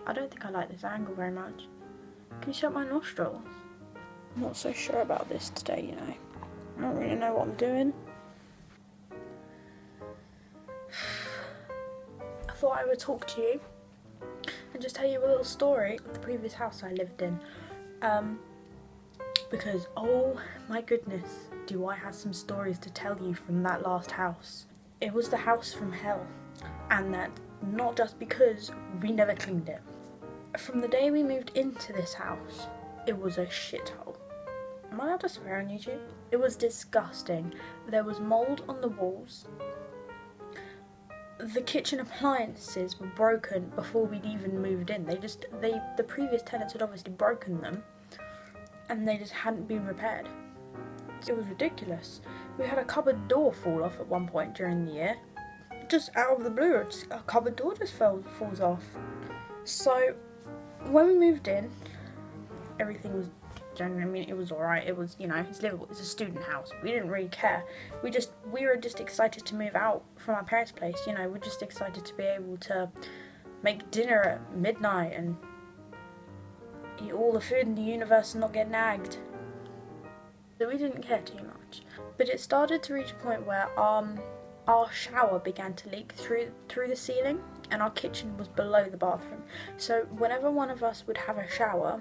I don't think I like this angle very much. Can you shut my nostrils? I'm not so sure about this today, you know. I don't really know what I'm doing. I thought I would talk to you and just tell you a little story of the previous house I lived in. Because, oh my goodness, do I have some stories to tell you from that last house. It was the house from hell. And that not just because we never cleaned it. From the day we moved into this house, it was a shithole. Am I allowed to swear on YouTube? It was disgusting. There was mould on the walls. The kitchen appliances were broken before we'd even moved in. The previous tenants had obviously broken them, and they just hadn't been repaired. It was ridiculous. We had a cupboard door fall off at one point during the year. Just out of the blue, a cupboard door just falls off. So when we moved in, everything was generally, I mean, it was alright. It was, you know, it's livable. It's a student house. We didn't really care. We were just excited to move out from our parents' place. You know, we're just excited to be able to make dinner at midnight and eat all the food in the universe and not get nagged. So we didn't care too much. But it started to reach a point where our shower began to leak through the ceiling, and our kitchen was below the bathroom. So whenever one of us would have a shower,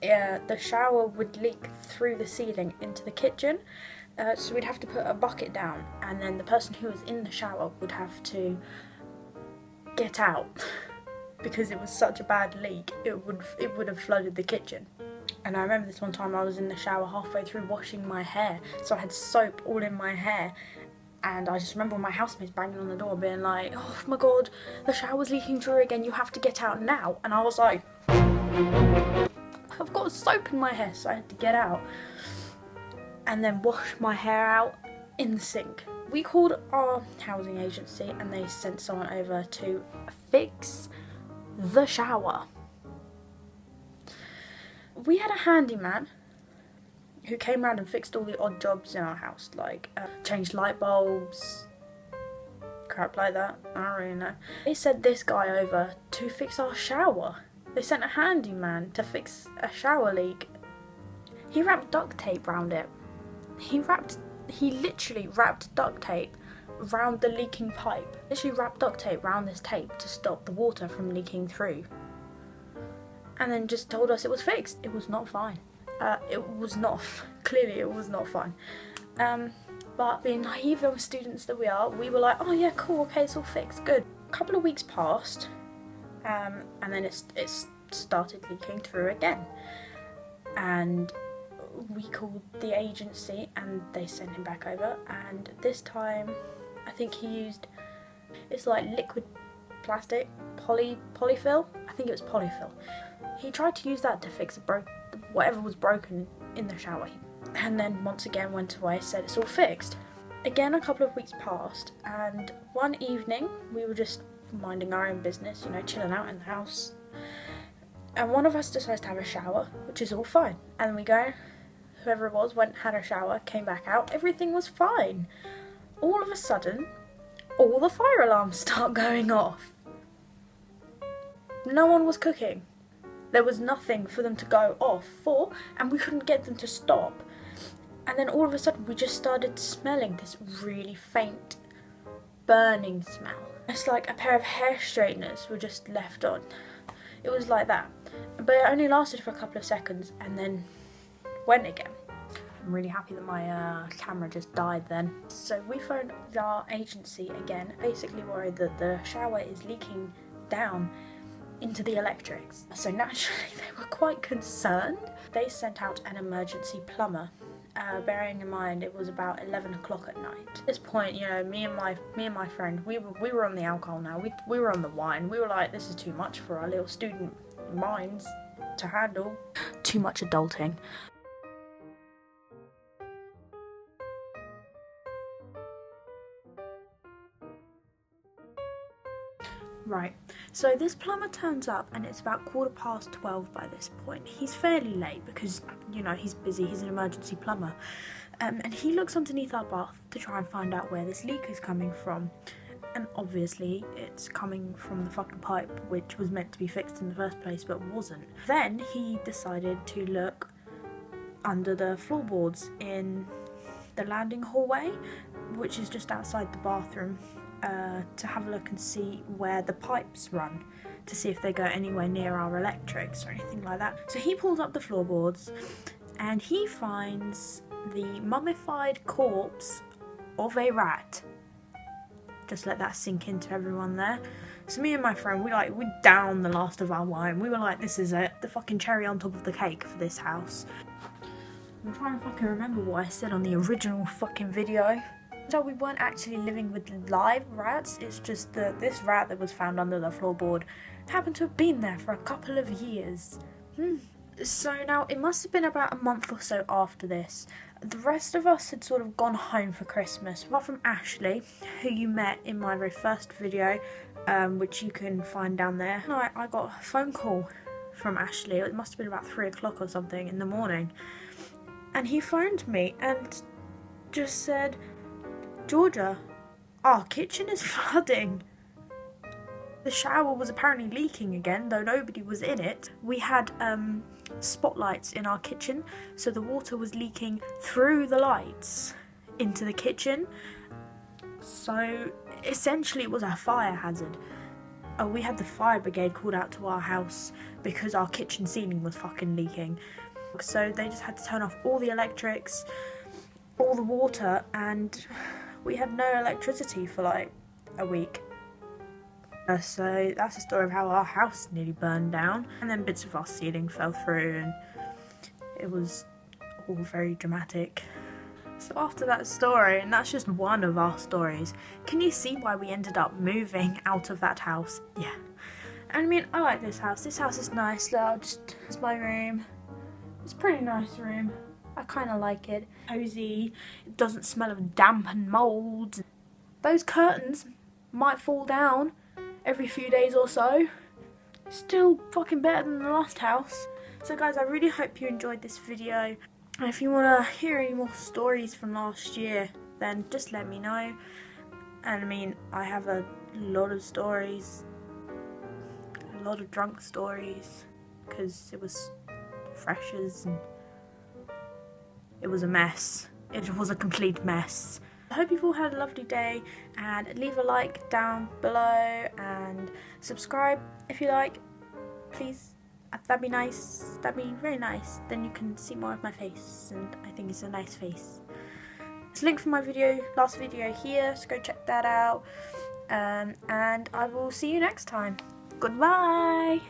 the shower would leak through the ceiling into the kitchen. So we'd have to put a bucket down, and then the person who was in the shower would have to get out because it was such a bad leak. It would have flooded the kitchen. And I remember this one time I was in the shower halfway through washing my hair, so I had soap all in my hair. And I just remember my housemates banging on the door being like, oh my god, the shower's leaking through again, you have to get out now. And I was like, I've got soap in my hair, so I had to get out and then wash my hair out in the sink. We called our housing agency and they sent someone over to fix the shower. We had a handyman who came around and fixed all the odd jobs in our house, like changed light bulbs, crap like that. I don't really know. They sent this guy over to fix our shower. They sent a handyman to fix a shower leak. He wrapped duct tape around it. He literally wrapped duct tape around the leaking pipe. Literally wrapped duct tape around this tape to stop the water from leaking through. And then just told us it was fixed. It was not fine. Clearly it was not fine. But being naive young students that we are, we were like, oh yeah, cool, okay, it's all fixed, good. A couple of weeks passed, and then it started leaking through again. And we called the agency and they sent him back over, and this time I think he used, it's like liquid plastic, polyfill? I think it was polyfill. He tried to use that to fix whatever was broken in the shower, and then once again went away, said it's all fixed. Again, a couple of weeks passed, and one evening we were just minding our own business, you know, chilling out in the house, and one of us decides to have a shower, which is all fine, and we go, whoever it was went, had a shower, came back out, everything was fine. All of a sudden, all the fire alarms start going off. No one was cooking. There was nothing for them to go off for, and we couldn't get them to stop. And then all of a sudden we just started smelling this really faint burning smell. It's like a pair of hair straighteners were just left on. It was like that. But it only lasted for a couple of seconds and then went again. I'm really happy that my camera just died then. So we phoned our agency again, basically worried that the shower is leaking down into the electrics. So naturally they were quite concerned. They sent out an emergency plumber. Bearing in mind it was about 11 o'clock at night. At this point, you know, me and my friend, we were on the alcohol now. We were on the wine. We were like, this is too much for our little student minds to handle. Too much adulting. Right, so this plumber turns up and it's about 12:15 by this point. He's fairly late because, you know, he's busy, he's an emergency plumber. And he looks underneath our bath to try and find out where this leak is coming from. and obviously it's coming from the fucking pipe, which was meant to be fixed in the first place but wasn't. Then he decided to look under the floorboards in the landing hallway, which is just outside the bathroom, to have a look and see where the pipes run, to see if they go anywhere near our electrics or anything like that. So he pulls up the floorboards and he finds the mummified corpse of a rat. Just let that sink into everyone there. So me and my friend, we downed the last of our wine. We were like, this is it, the fucking cherry on top of the cake for this house. I'm trying to fucking remember what I said on the original fucking video. So we weren't actually living with live rats, it's just that this rat that was found under the floorboard happened to have been there for a couple of years. So now, it must have been about a month or so after this. The rest of us had sort of gone home for Christmas, apart from Ashley, who you met in my very first video, which you can find down there. No, I got a phone call from Ashley. It must have been about 3 o'clock or something in the morning. And he phoned me and just said, Georgia, our kitchen is flooding. The shower was apparently leaking again, though nobody was in it. We had spotlights in our kitchen, so the water was leaking through the lights into the kitchen. So essentially it was a fire hazard. We had the fire brigade called out to our house because our kitchen ceiling was fucking leaking. So they just had to turn off all the electrics, all the water, and we had no electricity for like a week. So that's the story of how our house nearly burned down, and then bits of our ceiling fell through, and it was all very dramatic. So after that story, and that's just one of our stories, can you see why we ended up moving out of that house? Yeah. And I mean, I like this house. This house is nice. It's my room. It's a pretty nice room. I kind of like it. Cozy. It doesn't smell of damp and mould. Those curtains might fall down every few days or so. Still fucking better than the last house. So guys, I really hope you enjoyed this video. And if you want to hear any more stories from last year, then just let me know. And I mean, I have a lot of stories. A lot of drunk stories. Because it was freshers and it was a mess. It was a complete mess. I hope you've all had a lovely day, and leave a like down below and subscribe if you like, please. That'd be nice. That'd be very nice. Then you can see more of my face, and I think it's a nice face. There's a link for my last video here, so go check that out. And I will see you next time. Goodbye.